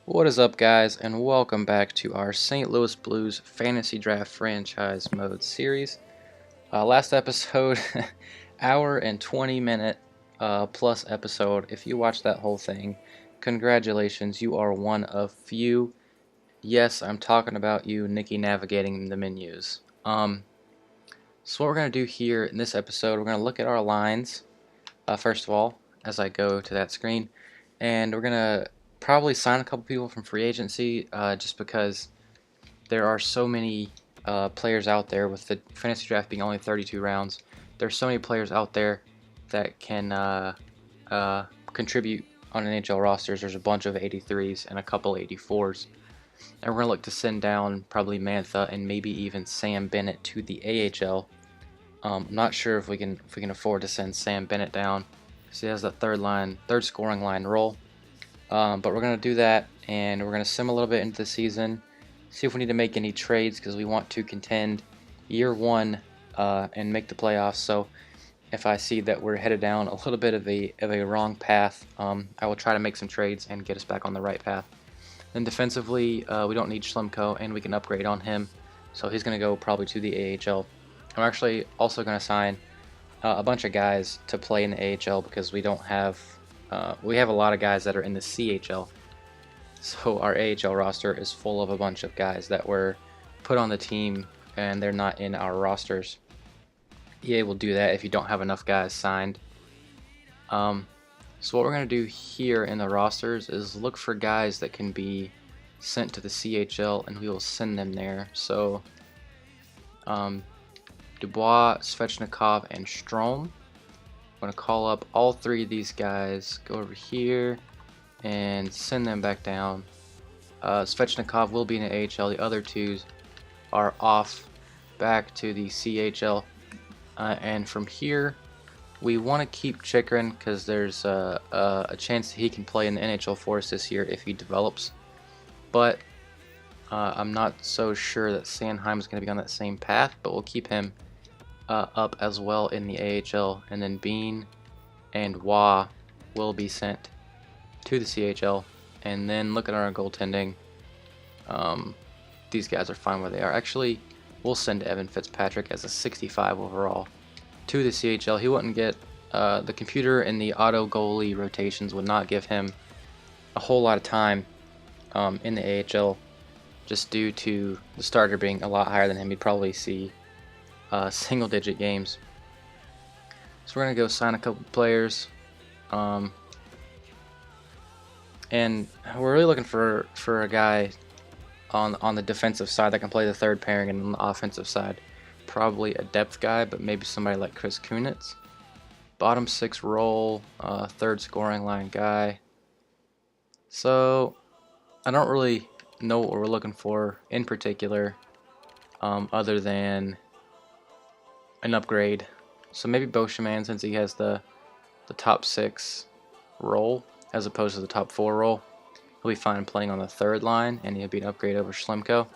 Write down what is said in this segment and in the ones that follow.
What is up, guys, and welcome back to our St. Louis Blues Fantasy Draft Franchise Mode series. Last episode, hour and 20-minute plus episode. If you watched that whole thing, congratulations, you are one of few. Yes, I'm talking about you, Nikki, navigating the menus. So what we're going to do here in this episode, we're going to look at our lines, first of all, as I go to that screen, and we're going to probably sign a couple people from free agency just because there are so many players out there, with the fantasy draft being only 32 rounds. There's so many players out there that can contribute on NHL rosters. There's a bunch of 83s and a couple 84s. And we're going to look to send down probably Mantha and maybe even Sam Bennett to the AHL. I'm not sure if we can afford to send Sam Bennett down because he has that third scoring line role. But we're going to do that, and we're going to sim a little bit into the season, see if we need to make any trades because we want to contend year one and make the playoffs. So if I see that we're headed down a little bit of a wrong path, I will try to make some trades and get us back on the right path. Then defensively, we don't need Schlemko, and we can upgrade on him. So he's going to go probably to the AHL. I'm actually also going to sign a bunch of guys to play in the AHL because we have a lot of guys that are in the CHL. So our AHL roster is full of a bunch of guys that were put on the team and they're not in our rosters. EA will do that if you don't have enough guys signed. So what we're going to do here in the rosters is look for guys that can be sent to the CHL, and we will send them there. So Dubois, Svechnikov, and Strome. I'm going to call up all three of these guys, go over here, and send them back down. Svechnikov will be in the AHL. The other two are off back to the CHL. And from here, we want to keep Chikrin because there's a chance that he can play in the NHL for us this year if he develops. But I'm not so sure that Sanheim is going to be on that same path, but we'll keep him up as well in the AHL, and then Bean and Wah will be sent to the CHL. And then look at our goaltending. These guys are fine where they are. Actually, we'll send Evan Fitzpatrick as a 65 overall to the CHL. He wouldn't get the computer and the auto goalie rotations would not give him a whole lot of time in the AHL, just due to the starter being a lot higher than him. He'd probably see single-digit games. So we're gonna go sign a couple players, and we're really looking for a guy on the defensive side that can play the third pairing, and on the offensive side, probably a depth guy, but maybe somebody like Chris Kunitz. Bottom six role, third scoring line guy. So I don't really know what we're looking for in particular, other than an upgrade. So maybe Beauchemin, since he has the top six role as opposed to the top four role, he'll be fine playing on the third line, and he'll be an upgrade over Schlemko.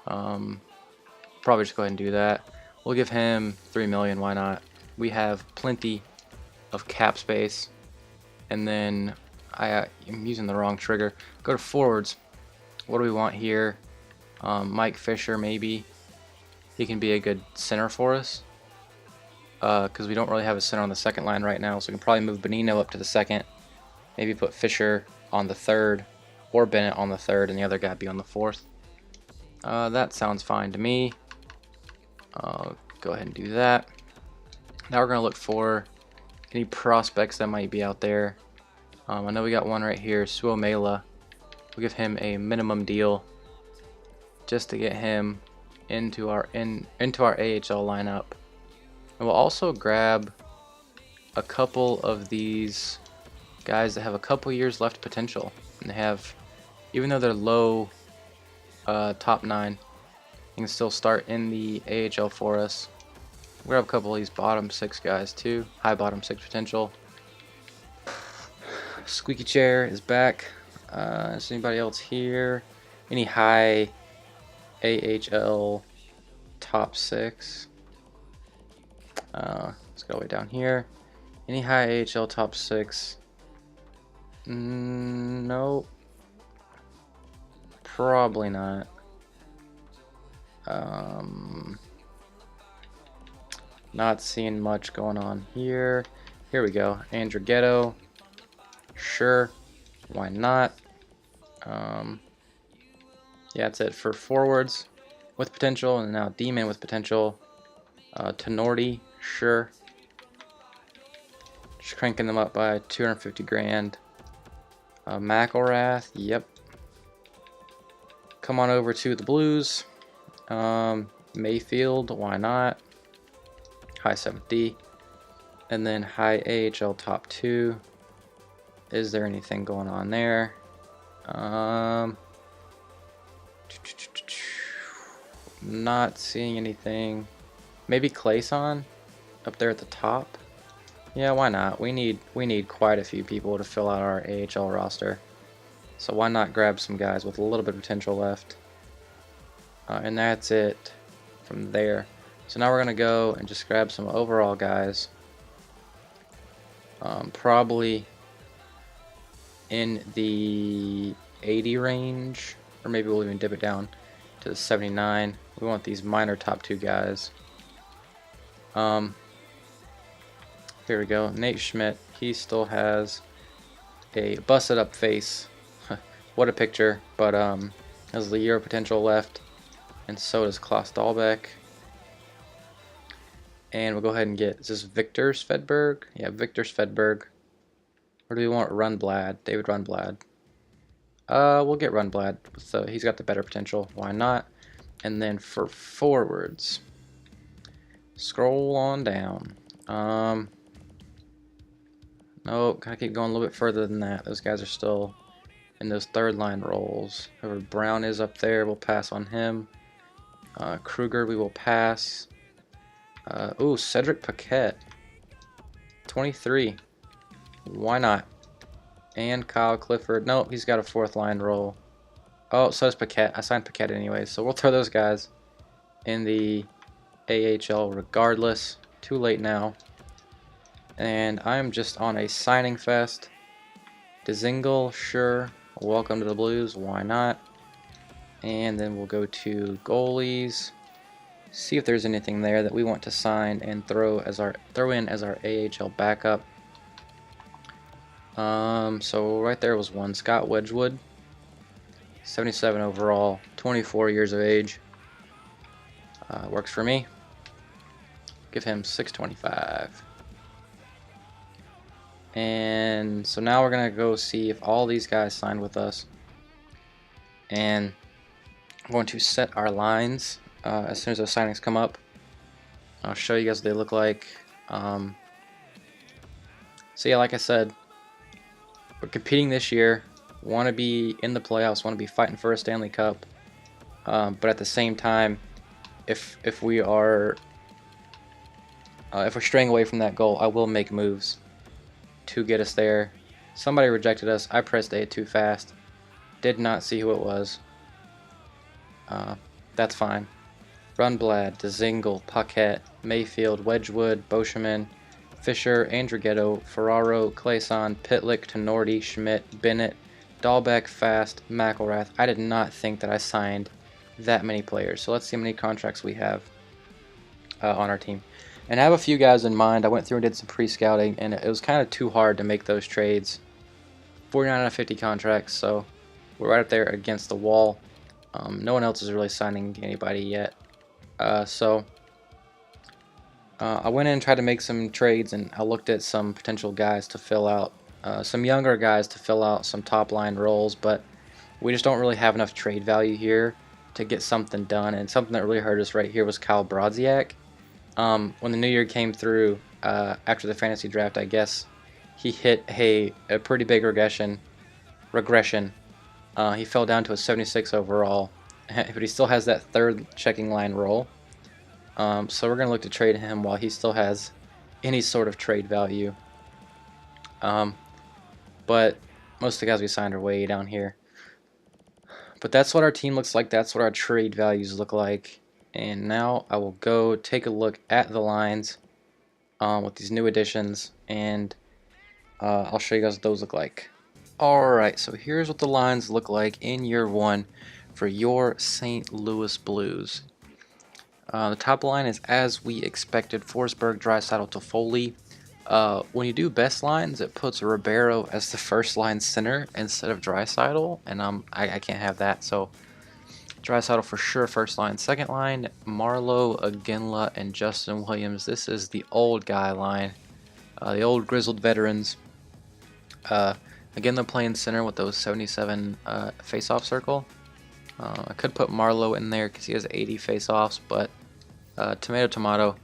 Probably just go ahead and do that. We'll give him $3 million. Why not? We have plenty of cap space. And then I'm using the wrong trigger. Go to forwards. What do we want here? Mike Fisher, maybe. He can be a good center for us, because we don't really have a center on the second line right now. So we can probably move Bonino up to the second. Maybe put Fisher on the third, or Bennett on the third, and the other guy be on the fourth. That sounds fine to me. Go ahead and do that. Now we're going to look for any prospects that might be out there. I know we got one right here, Suomela. We'll give him a minimum deal just to get him into our AHL lineup. And we'll also grab a couple of these guys that have a couple years left potential, and they have, even though they're low top 9, they can still start in the AHL for us. We'll grab a couple of these bottom 6 guys too, high bottom 6 potential. Squeaky chair is back. Is anybody else here? Any high AHL top 6? Let's go way down here. Any high AHL top 6? No. Probably not. Not seeing much going on here. Here we go. Andrighetto. Sure. Why not? Yeah, that's it for forwards with potential, and now D-man with potential. Tenorti, sure. Just cranking them up by 250 grand. McElrath, yep. Come on over to the Blues. Mayfield, why not? High 7th D. And then high AHL top 2. Is there anything going on there? Not seeing anything. Maybe Clayson up there at the top. Yeah, why not? We need quite a few people to fill out our AHL roster. So why not grab some guys with a little bit of potential left? And that's it from there. So now we're gonna go and just grab some overall guys. Probably in the 80 range, or maybe we'll even dip it down to the 79. We want these minor top 2 guys. Here we go. Nate Schmidt, he still has a busted up face. What a picture, but has a year of potential left, and so does Klaus Dahlbeck. And we'll go ahead and get, is this Victor Svedberg? Yeah, Victor Svedberg. Or do we want Rundblad? David Rundblad. We'll get Rundblad, so he's got the better potential. Why not? And then for forwards, scroll on down. Nope, gotta keep going a little bit further than that. Those guys are still in those third line roles. Whoever Brown is up there, we'll pass on him. Kruger, we will pass. Ooh, Cedric Paquette, 23. Why not? And Kyle Clifford. Nope, he's got a 4th line role. Oh, so does Paquette. I signed Paquette anyway, so we'll throw those guys in the AHL regardless. Too late now. And I'm just on a signing fest. Dzingel, sure. Welcome to the Blues. Why not? And then we'll go to goalies. See if there's anything there that we want to sign and throw in as our AHL backup. So right there was one. Scott Wedgwood, 77 overall, 24 years of age. Works for me. Give him 625. And so now we're gonna go see if all these guys signed with us, and I'm going to set our lines as soon as those signings come up. I'll show you guys what they look like. So yeah, like I said, we're competing this year. Want to be in the playoffs. Want to be fighting for a Stanley Cup. But at the same time, if we're straying away from that goal, I will make moves to get us there. Somebody rejected us. I pressed A too fast. Did not see who it was. That's fine. Rundblad, Dzingel, Paquette, Mayfield, Wedgwood, Boscheman, Fisher, Andrighetto, Ferraro, Clayson, Pitlick, Tenorti, Schmidt, Bennett, Dahlbeck, Fast, McElrath. I did not think that I signed that many players. So let's see how many contracts we have on our team. And I have a few guys in mind. I went through and did some pre-scouting, and it was kind of too hard to make those trades. 49 out of 50 contracts, so we're right up there against the wall. No one else is really signing anybody yet. So I went in and tried to make some trades, and I looked at some potential guys to fill out, some younger guys to fill out some top line roles, but we just don't really have enough trade value here to get something done. And something that really hurt us right here was Kyle Brodziak. When the new year came through after the fantasy draft, I guess he hit a pretty big regression. He fell down to a 76 overall, but he still has that third checking line role. So we're going to look to trade him while he still has any sort of trade value. But most of the guys we signed are way down here. But that's what our team looks like. That's what our trade values look like. And now I will go take a look at the lines with these new additions, and I'll show you guys what those look like. Alright, so here's what the lines look like in year one for your St. Louis Blues. The top line is as we expected: Forsberg, Draisaitl, Toffoli. When you do best lines, it puts Ribeiro as the first line center instead of Draisaitl, and I can't have that. So Draisaitl for sure first line. Second line: Marlowe, Iginla, and Justin Williams. This is the old guy line, the old grizzled veterans. Again, they're playing center with those 77 face-off circle. I could put Marlowe in there because he has 80 face-offs, but tomato tomato.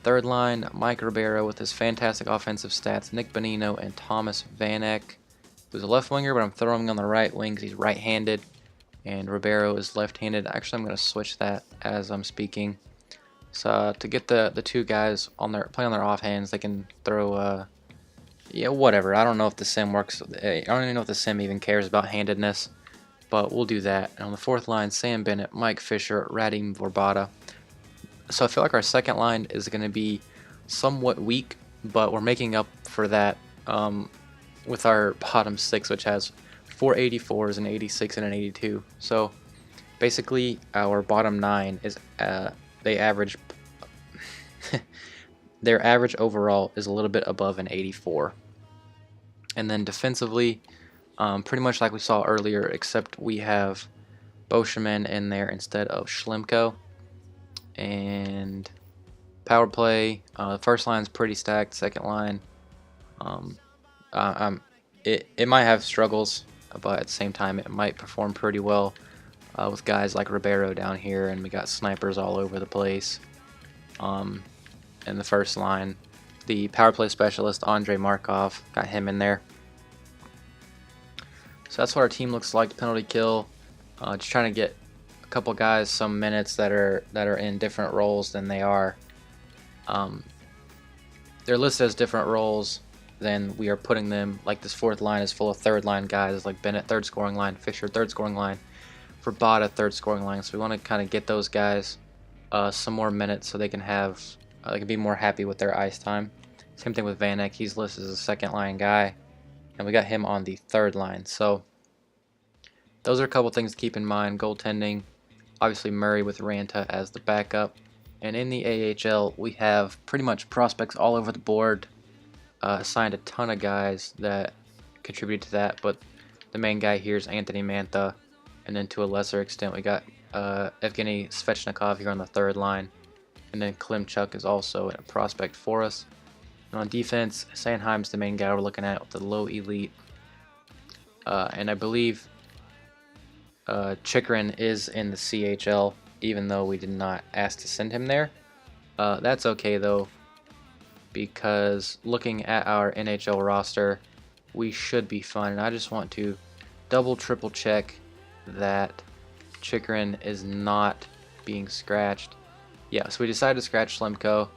Third line: Mike Ribeiro with his fantastic offensive stats, Nick Bonino, and Thomas Vanek, who's a left winger, but I'm throwing him on the right wing because he's right-handed, and Ribeiro is left-handed. Actually, I'm going to switch that as I'm speaking. So to get the two guys on their play on their offhands, they can throw yeah, whatever. I don't know if the sim works. I don't even know if the sim even cares about handedness, but we'll do that. And on the fourth line: Sam Bennett, Mike Fisher, Radim Vorbata. So I feel like our second line is going to be somewhat weak, but we're making up for that with our bottom six, which has 4 84s, an 86, and an 82. So basically, our bottom nine is they average their average overall is a little bit above an 84. And then defensively, pretty much like we saw earlier, except we have Boscheman in there instead of Schlemko. And power play, first line's pretty stacked. Second line, it might have struggles, but at the same time, it might perform pretty well with guys like Ribeiro down here, and we got snipers all over the place. In the first line, the power play specialist Andrei Markov, got him in there. So that's what our team looks like. Penalty kill, just trying to get a couple guys some minutes that are in different roles than they are. They're listed as different roles, then we are putting them, like this fourth line is full of third line guys, like Bennett third scoring line, Fisher third scoring line, Verbata third scoring line. So we want to kind of get those guys some more minutes so they can have they can be more happy with their ice time. Same thing with Vanek. He's listed as a second line guy, and we got him on the third line. So those are a couple things to keep in mind. Goaltending, obviously Murray with Ranta as the backup. And in the AHL, we have pretty much prospects all over the board. Signed a ton of guys that contribute to that, but the main guy here is Anthony Mantha, and then to a lesser extent we got Evgeny Svechnikov here on the third line, and then Klimchuk is also a prospect for us. And on defense, Sanheim's the main guy we're looking at with the low elite, and I believe Chychrun is in the CHL, even though we did not ask to send him there. That's okay though, because looking at our NHL roster, we should be fine. And I just want to double triple check that Chychrun is not being scratched. Yeah, so we decided to scratch Schlemko,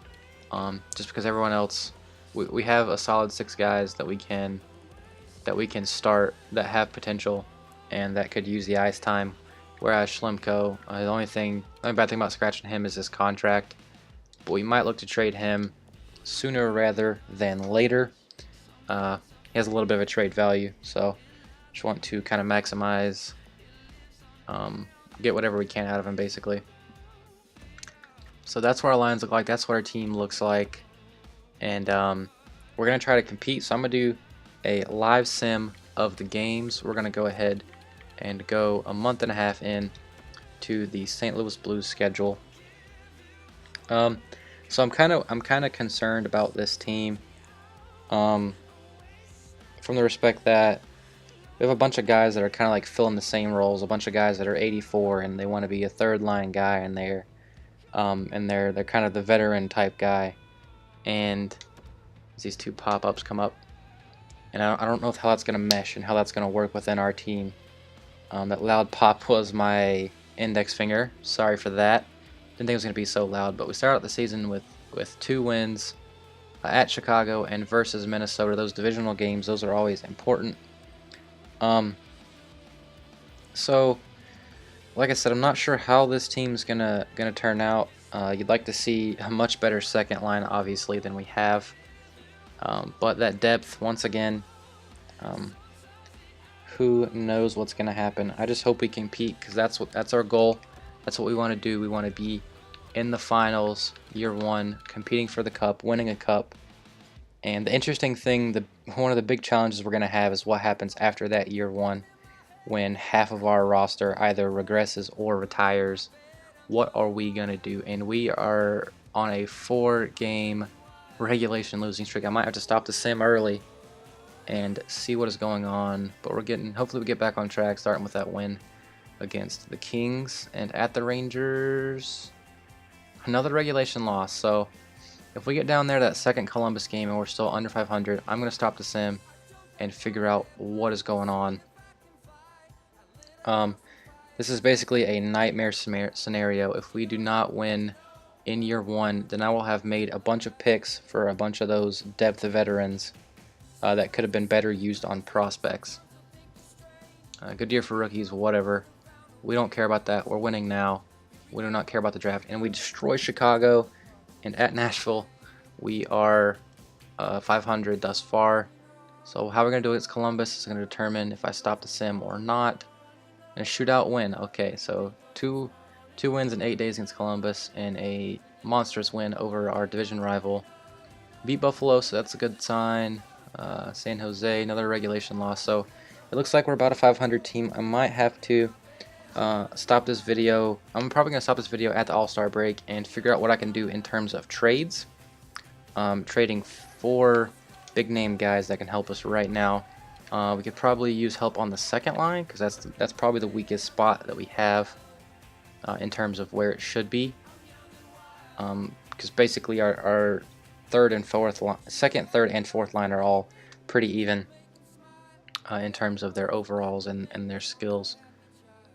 just because everyone else, we have a solid 6 guys that we can start that have potential and that could use the ice time. Whereas Schlemko, the only bad thing about scratching him is his contract, but we might look to trade him sooner rather than later. He has a little bit of a trade value, so just want to kind of maximize, get whatever we can out of him basically. So that's what our lines look like, that's what our team looks like, and we're going to try to compete. So I'm going to do a live sim of the games. We're going to go ahead and go a month and a half in to the St. Louis Blues schedule. So I'm kind of concerned about this team, from the respect that we have a bunch of guys that are kind of like filling the same roles, a bunch of guys that are 84 and they want to be a third line guy, and they're kind of the veteran type guy. And as these two pop-ups come up, and I don't know how that's going to mesh and how that's going to work within our team. That loud pop was my index finger. Sorry for that. Didn't think it was going to be so loud, but we started out the season with 2 wins at Chicago and versus Minnesota. Those divisional games, those are always important. So, like I said, I'm not sure how this team's gonna turn out. You'd like to see a much better second line, obviously, than we have. But that depth, once again, who knows what's gonna happen. I just hope we compete, because that's our goal. That's what we want to do. We want to be in the finals year one, competing for the cup, winning a cup. And the interesting thing, one of the big challenges we're gonna have is what happens after that year one, when half of our roster either regresses or retires. What are we gonna do? And we are on a 4-game regulation losing streak. I might have to stop the sim early and see what is going on, but hopefully we get back on track, starting with that win against the Kings. And at the Rangers, another regulation loss. So if we get down there that second Columbus game and we're still under 500, I'm going to stop the sim and figure out what is going on. This is basically a nightmare scenario. If we do not win in year one, then I will have made a bunch of picks for a bunch of those depth veterans that could have been better used on prospects. Good year for rookies, whatever. We don't care about that. We're winning now. We do not care about the draft. And we destroy Chicago. And at Nashville, we are 500 thus far. So how we're going to do against Columbus is going to determine if I stop the sim or not. And a shootout win. Okay, so two wins in 8 days against Columbus, and a monstrous win over our division rival. Beat Buffalo, so that's a good sign. San Jose, another regulation loss. So it looks like we're about a 500 team. I might have to stop this video. I'm probably going to stop this video at the All-Star break and figure out what I can do in terms of trades. Trading 4 big-name guys that can help us right now. We could probably use help on the second line, because that's probably the weakest spot that we have in terms of where it should be. Because basically our second, third, and fourth line are all pretty even in terms of their overalls and their skills.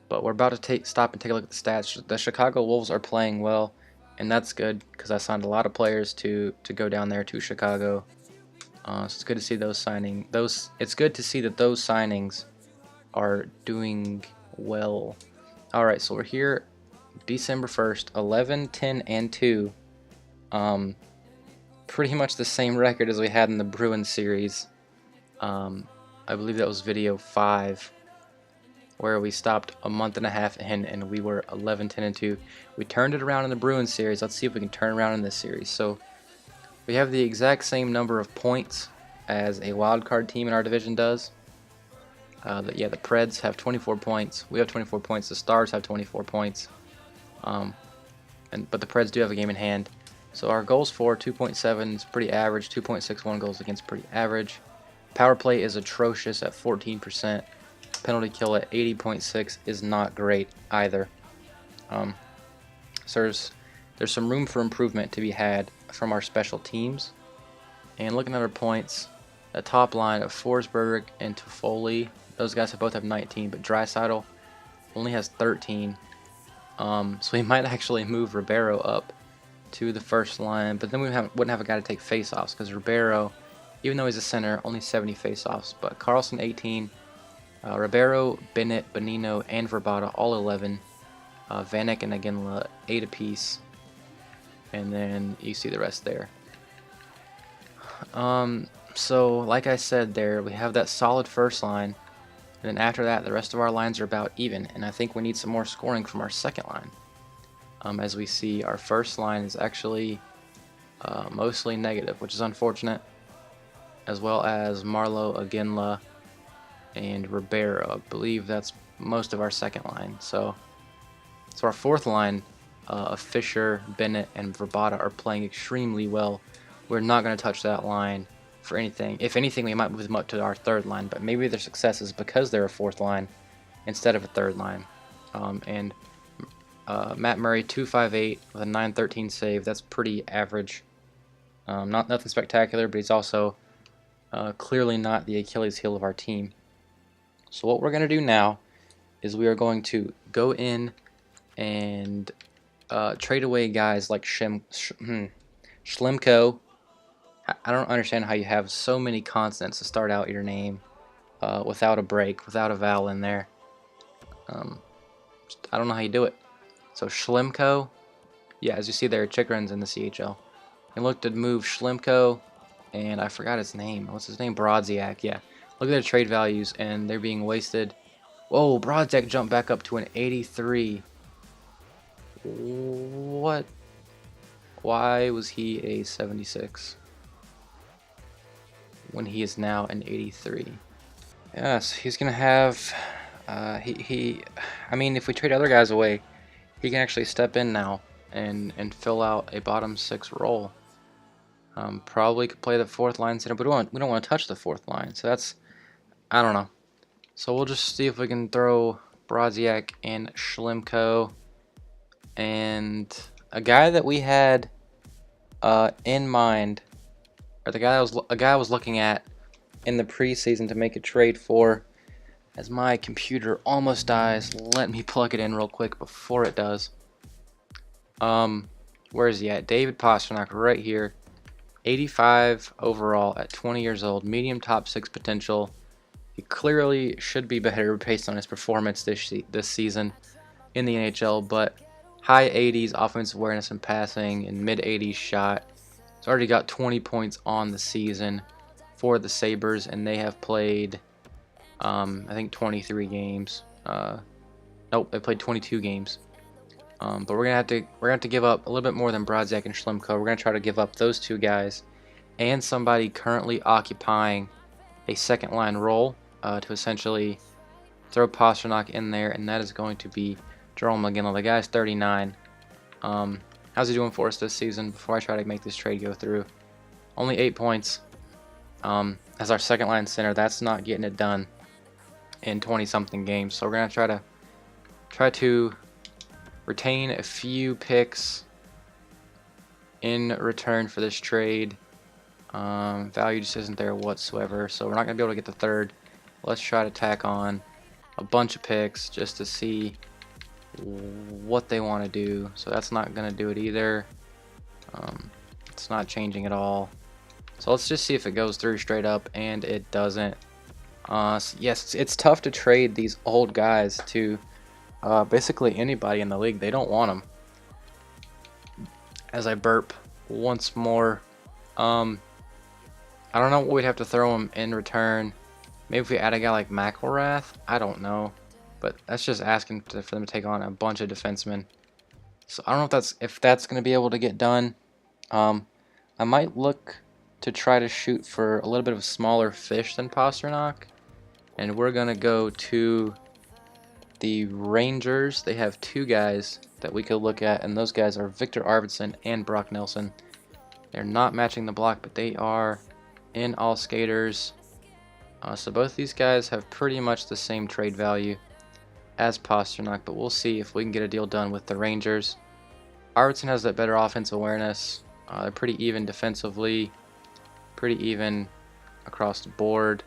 But we're about to stop and take a look at the stats. The Chicago Wolves are playing well, and that's good because I signed a lot of players to go down there to Chicago. So it's good to see those It's good to see that those signings are doing well. All right, so we're here, December 1st, 11, 10, and 2. Pretty much the same record as we had in the Bruins series. I believe that was video 5, where we stopped a month and a half in and we were 11, 10, and 2. We turned it around in the Bruins series. Let's see if we can turn around in this series. So we have the exact same number of points as a wild card team in our division does. The Preds have 24 points. We have 24 points. The Stars have 24 points. But the Preds do have a game in hand. So our goals for 2.7 is pretty average. 2.61 goals against, pretty average. Power play is atrocious at 14%. Penalty kill at 80.6 is not great either. So there's some room for improvement to be had from our special teams. And looking at our points, the top line of Forsberg and Toffoli, those guys both have 19, but Draisaitl only has 13. So we might actually move Ribeiro up to the first line, but then we wouldn't have a guy to take faceoffs, because Ribeiro, even though he's a center, only 70 faceoffs. But Carlson 18, Ribeiro, Bennett, Bonino, and Verbata all 11. Vanek and Aginla 8 apiece, and then you see the rest there. So like I said there, we have that solid first line, and then after that the rest of our lines are about even, and I think we need some more scoring from our second line. As we see, our first line is actually mostly negative, which is unfortunate, as well as Marlowe, Aginla, and Ribeiro. I believe that's most of our second line. So our fourth line of Fisher, Bennett, and Verbata are playing extremely well. We're not going to touch that line for anything. If anything, we might move them up to our third line, but maybe their success is because they're a fourth line instead of a third line. Matt Murray, 258 with a 913 save. That's pretty average. Nothing spectacular, but he's also clearly not the Achilles heel of our team. So what we're going to do now is we are going to go in and trade away guys like Schlemko. I don't understand how you have so many consonants to start out your name without a break, without a vowel in there. I don't know how you do it. So Schlemko, yeah, as you see there, Chikrin's in the CHL. And look to move Schlemko, and I forgot his name. What's his name? Brodziak, yeah. Look at their trade values, and they're being wasted. Whoa, Brodzak jumped back up to an 83. What? Why was he a 76 when he is now an 83? Yes, he's gonna have. I mean, if we trade other guys away, he can actually step in now and fill out a bottom 6 role. Probably could play the 4th line center, but we don't want to touch the 4th line. So that's, I don't know. So we'll just see if we can throw Brodziak and Schlemko, and a guy that we had in mind, or the guy I was looking at in the preseason to make a trade for. As my computer almost dies, let me plug it in real quick before it does. Where is he at? David Pastrnak right here. 85 overall at 20 years old, medium top 6 potential. He clearly should be better based on his performance this season in the NHL, but high 80s offensive awareness and passing and mid 80s shot. He's already got 20 points on the season for the Sabres, and they have played I think 23 games. Nope, they played 22 games. But we're gonna have to give up a little bit more than Brodziak and Schlemko. We're gonna try to give up those 2 guys and somebody currently occupying a second line role to essentially throw Pastrnak in there, and that is going to be Jarome Iginla. The guy's 39. How's he doing for us this season? Before I try to make this trade go through, only 8 points. As our second line center, that's not getting it done in 20-something games. So we're gonna try to retain a few picks in return for this trade. Value just isn't there whatsoever, so we're not gonna be able to get the 3rd. Let's try to tack on a bunch of picks just to see what they want to do. So that's not gonna do it either. It's not changing at all. So let's just see if it goes through straight up, and it doesn't. Yes, it's tough to trade these old guys to basically anybody in the league. They don't want them. As I burp once more, I don't know what we'd have to throw them in return. Maybe if we add a guy like McElrath, I don't know, but that's just asking for them to take on a bunch of defensemen. So I don't know if that's going to be able to get done. I might look to try to shoot for a little bit of a smaller fish than Pastrnak, and we're going to go to the Rangers. They have 2 guys that we could look at, and those guys are Victor Arvidsson and Brock Nelson. They're not matching the block, but they are in all skaters. So both these guys have pretty much the same trade value as Pastrnak, but we'll see if we can get a deal done with the Rangers. Arvidsson has that better offensive awareness. They're pretty even defensively, pretty even across the board,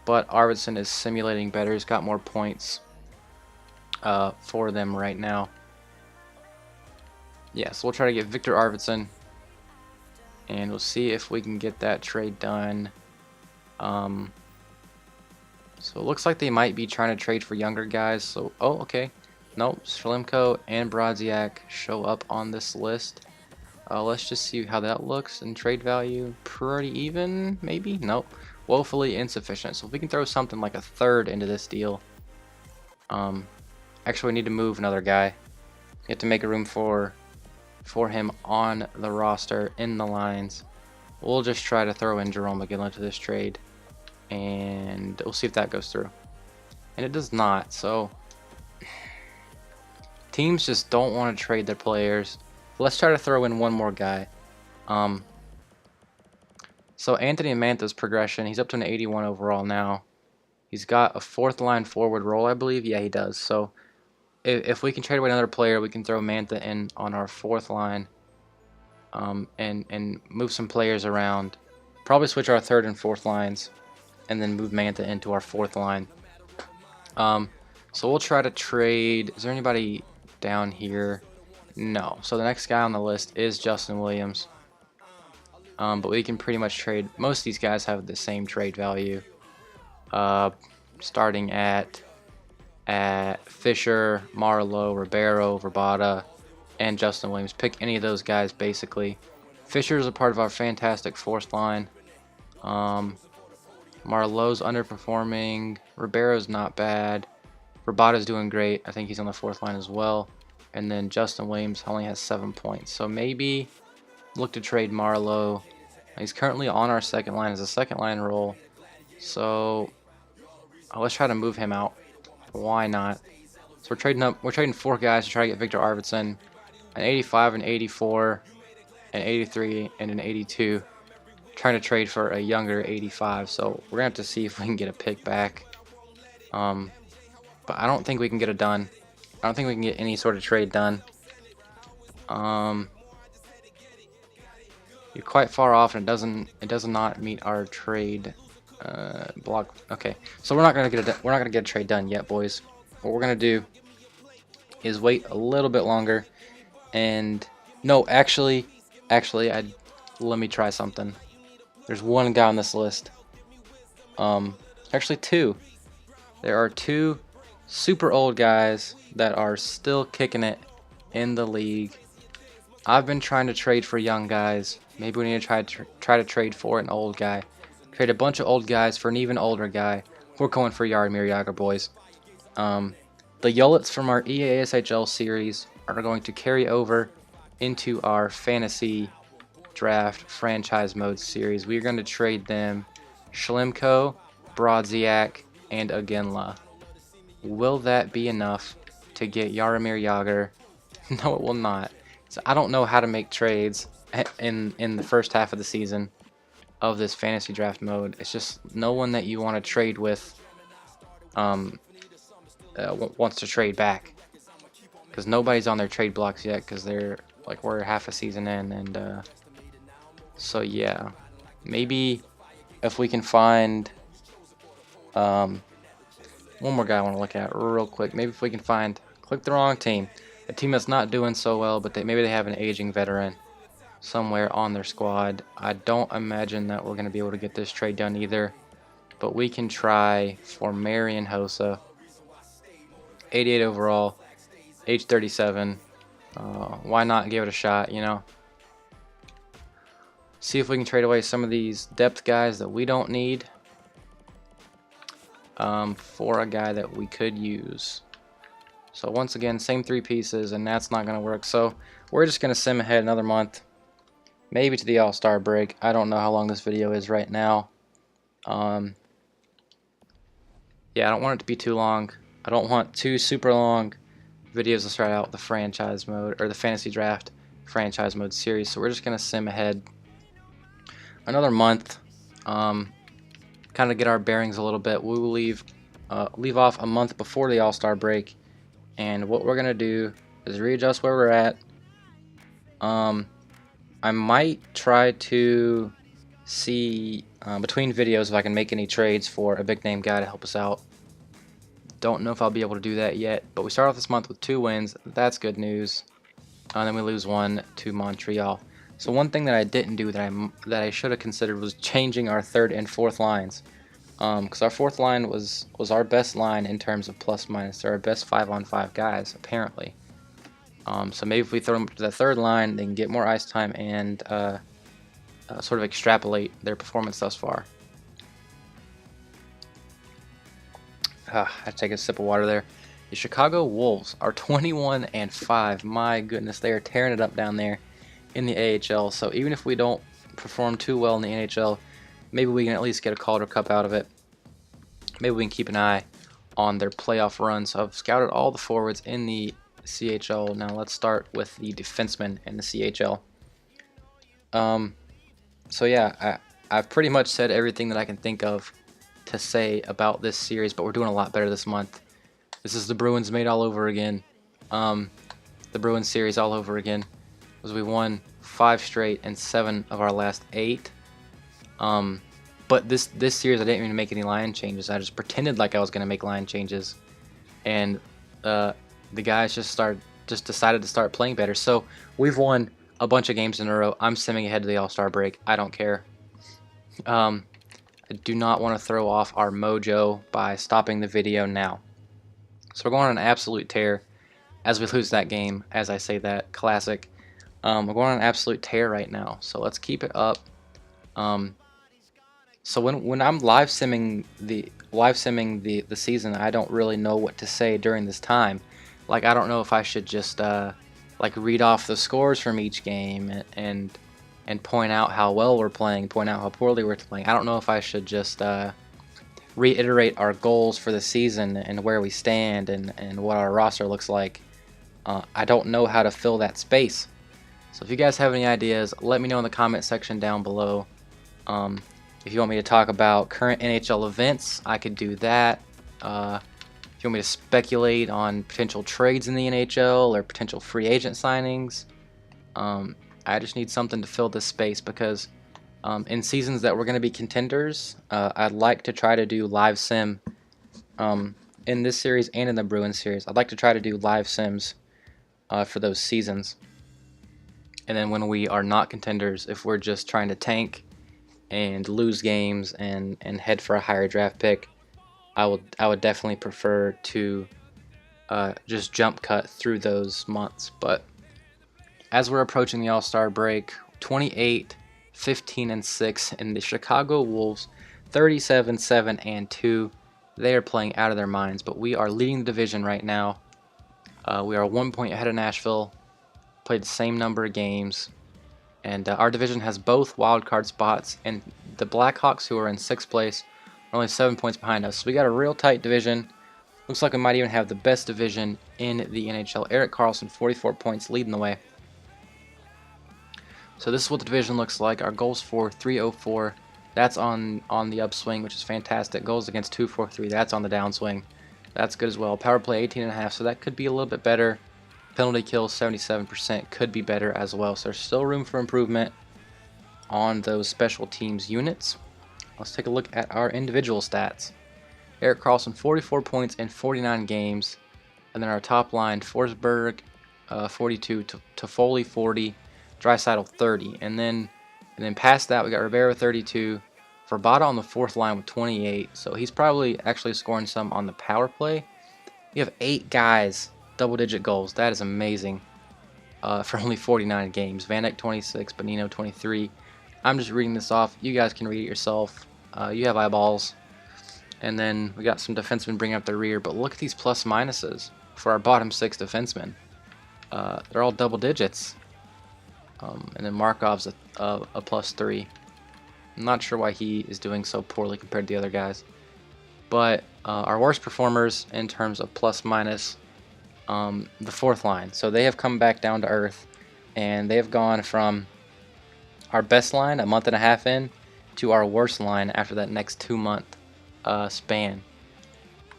but Arvidsson is simulating better. He's got more points for them right now. Yeah, so we'll try to get Victor Arvidsson, and we'll see if we can get that trade done. So it looks like they might be trying to trade for younger guys. So, oh, okay. Nope, Schlemko and Brodziak show up on this list. Let's just see how that looks in trade value. Pretty even, maybe? Nope. Woefully insufficient. So if we can throw something like a 3rd into this deal. Actually, we need to move another guy. We have to make a room for him on the roster, in the lines. We'll just try to throw in Jarome Iginla to this trade, and we'll see if that goes through. And it does not, so teams just don't want to trade their players. Let's try to throw in one more guy. So Anthony Mantha's progression, he's up to an 81 overall now. He's got a 4th line forward role, I believe. Yeah, he does. So if we can trade away another player, we can throw Mantha in on our 4th line, and move some players around. Probably switch our 3rd and 4th lines, and then move Mantha into our 4th line. So we'll try to trade. Is there anybody down here? No. So the next guy on the list is Justin Williams. But we can pretty much trade. Most of these guys have the same trade value. Starting at Fisher, Marlowe, Ribeiro, Verbata, and Justin Williams. Pick any of those guys, basically. Fisher is a part of our fantastic 4th line. Marlowe's underperforming. Ribeiro's not bad. Rabada's doing great. I think he's on the 4th line as well. And then Justin Williams only has 7 points. So maybe look to trade Marlowe. He's currently on our 2nd line as a 2nd line role. So let's try to move him out. Why not? So we're trading 4 guys to try to get Victor Arvidsson, an 85, an 84, an 83, and an 82. Trying to trade for a younger 85. So we're gonna have to see if we can get a pick back. But I don't think we can get it done. I don't think we can get any sort of trade done. You're quite far off, and it does not meet our trade block. Okay, so we're not gonna get a trade done yet, boys. What we're gonna do is wait a little bit longer, and no, actually, let me try something. There's one guy on this list. Actually 2. There are 2 super old guys that are still kicking it in the league. I've been trying to trade for young guys. Maybe we need to try to trade for an old guy. Trade a bunch of old guys for an even older guy. We're going for Jaromir Jagr, boys. The Yullets from our EASHL series are going to carry over into our fantasy draft franchise mode series. We're going to trade them Schlemko, Brodziak, and Aginla. Will that be enough to get Jaromir Jagr? No, it will not. So I don't know how to make trades in the first half of the season of this fantasy draft mode. It's just no one that you want to trade with wants to trade back, because nobody's on their trade blocks yet, because we're half a season in, and so yeah, maybe if we can find one more guy I want to look at real quick. Maybe if we can click the wrong team, a team that's not doing so well, but maybe they have an aging veteran somewhere on their squad. I don't imagine that we're going to be able to get this trade done either, but we can try for Marian Hossa, 88 overall, age 37. Why not give it a shot, you know? See if we can trade away some of these depth guys that we don't need for a guy that we could use. So once again, same 3 pieces, and that's not going to work. So we're just going to sim ahead another month, maybe to the All-Star break. I don't know how long this video is right now. Yeah, I don't want it to be too long. I don't want 2 super long videos to start out the franchise mode, or the fantasy draft franchise mode series. So we're just going to sim ahead another month, kind of get our bearings a little bit. We will leave off a month before the All-Star break, and what we're gonna do is readjust where we're at. I might try to see between videos if I can make any trades for a big name guy to help us out. Don't know if I'll be able to do that yet, but we start off this month with 2 wins. That's good news. And then we lose 1 to Montreal. So one thing that I didn't do that I should have considered was changing our 3rd and 4th lines, because our 4th line was our best line in terms of plus minus. They're our best 5-on-5 guys apparently. So maybe if we throw them to the 3rd line, they can get more ice time and sort of extrapolate their performance thus far. I had to take a sip of water there. The Chicago Wolves are 21-5. My goodness, they are tearing it up down there in the AHL. So even if we don't perform too well in the NHL, maybe we can at least get a Calder Cup out of it. Maybe we can keep an eye on their playoff run. So I've scouted all the forwards in the CHL. Now let's start with the defensemen in the CHL. So yeah, I've pretty much said everything that I can think of to say about this series, but we're doing a lot better this month. This is the Bruins made all over again. The Bruins series all over again. Because we won 5 straight and 7 of our last 8. But this series I didn't even make any line changes. I just pretended like I was gonna make line changes, and the guys just decided to start playing better. So we've won a bunch of games in a row. I'm simming ahead to the All-Star break. I don't care. I do not want to throw off our mojo by stopping the video now. So we're going on an absolute tear as we lose that game. As I say that, classic. We're going on an absolute tear right now. So let's keep it up. So when I'm live simming the season, I don't really know what to say during this time. Like I don't know if I should just like read off the scores from each game and point out how well we're playing, point out how poorly we're playing. I don't know if I should just reiterate our goals for the season and where we stand and what our roster looks like. I don't know how to fill that space. So if you guys have any ideas, let me know in the comment section down below. Um, if you want me to talk about current NHL events, I could do that. If you want me to speculate on potential trades in the NHL or potential free agent signings, I just need something to fill this space because in seasons that we're going to be contenders, I'd like to try to do live sim in this series and in the Bruins series. I'd like to try to do live sims for those seasons. And then when we are not contenders, if we're just trying to tank and lose games and head for a higher draft pick, I would definitely prefer to just jump cut through those months. But as we're approaching the All-Star break, 28, 15, and 6, and the Chicago Wolves, 37, 7, and 2. They are playing out of their minds, but we are leading the division right now. We are 1 point ahead of Nashville. Played the same number of games, and our division has both wild card spots. And the Blackhawks, who are in 6th place, are only 7 points behind us. So we got a real tight division. Looks like we might even have the best division in the NHL. Erik Karlsson, 44 points, leading the way. So this is what the division looks like. Our goals for 304. That's on the upswing, which is fantastic. Goals against 243. That's on the downswing. That's good as well. Power play 18.5. So that could be a little bit better. Penalty kills 77% could be better as well. So there's still room for improvement on those special teams units. Let's take a look at our individual stats. Erik Karlsson, 44 points in 49 games. And then our top line, Forsberg, 42, Toffoli, 40, Draisaitl, 30. And then past that, we got Rivera, 32. Verbata on the 4th line with 28. So he's probably actually scoring some on the power play. You have 8 guys double-digit goals. That is amazing for only 49 games. Van Eyck 26, Bonino 23. I'm just reading this off. You guys can read it yourself. You have eyeballs. And then we got some defensemen bringing up the rear. But look at these plus minuses for our bottom 6 defensemen. They're all double digits. And then Markov's a plus 3. I'm not sure why he is doing so poorly compared to the other guys. But our worst performers in terms of plus minus, the 4th line. So they have come back down to earth, and they have gone from our best line a month and a half in to our worst line after that next 2-month span.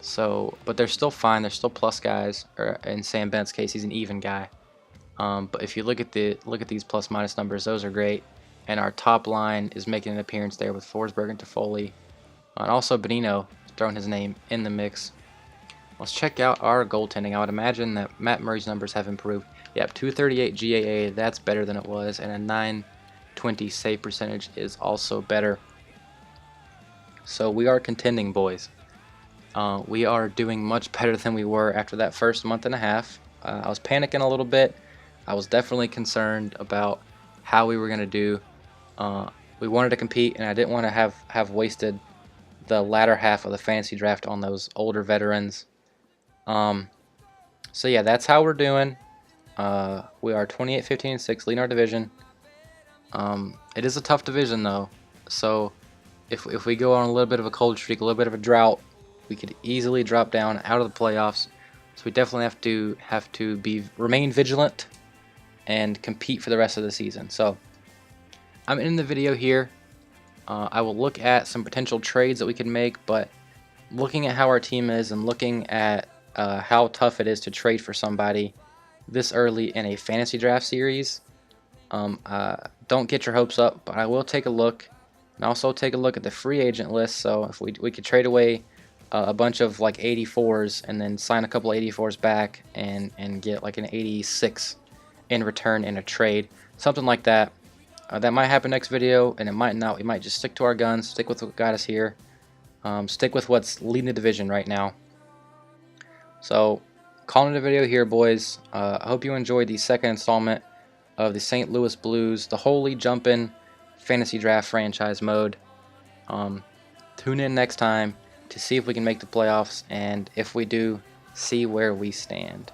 So, but they're still fine. They're still plus guys. Or in Sam Bennett's case, he's an even guy. But if you look at these plus minus numbers, those are great. And our top line is making an appearance there with Forsberg and Toffoli, and also Bonino throwing his name in the mix. Let's check out our goaltending. I would imagine that Matt Murray's numbers have improved. Yep, 238 GAA, that's better than it was, and a 920 save percentage is also better. So we are contending, boys. We are doing much better than we were after that first month and a half. I was panicking a little bit. I was definitely concerned about how we were going to do. We wanted to compete, and I didn't want to have wasted the latter half of the fantasy draft on those older veterans. So yeah, that's how we're doing. We are 28, 15, and 6, leading our division. It is a tough division though, so if we go on a little bit of a cold streak, a little bit of a drought, we could easily drop down out of the playoffs. So we definitely have to remain vigilant and compete for the rest of the season. So I'm in the video here. I will look at some potential trades that we can make, but looking at how our team is and looking at how tough it is to trade for somebody this early in a fantasy draft series, don't get your hopes up, but I will take a look and also take a look at the free agent list. So if we could trade away a bunch of like 84s and then sign a couple 84s back and get like an 86 in return in a trade, something like that. That might happen next video, and it might not. We might just stick to our guns, stick with what got us here, stick with what's leading the division right now. So, calling it a video here, boys. I hope you enjoyed the second installment of the St. Louis Blues, the Holy Jumpin' Fantasy Draft Franchise Mode. Tune in next time to see if we can make the playoffs, and if we do, see where we stand.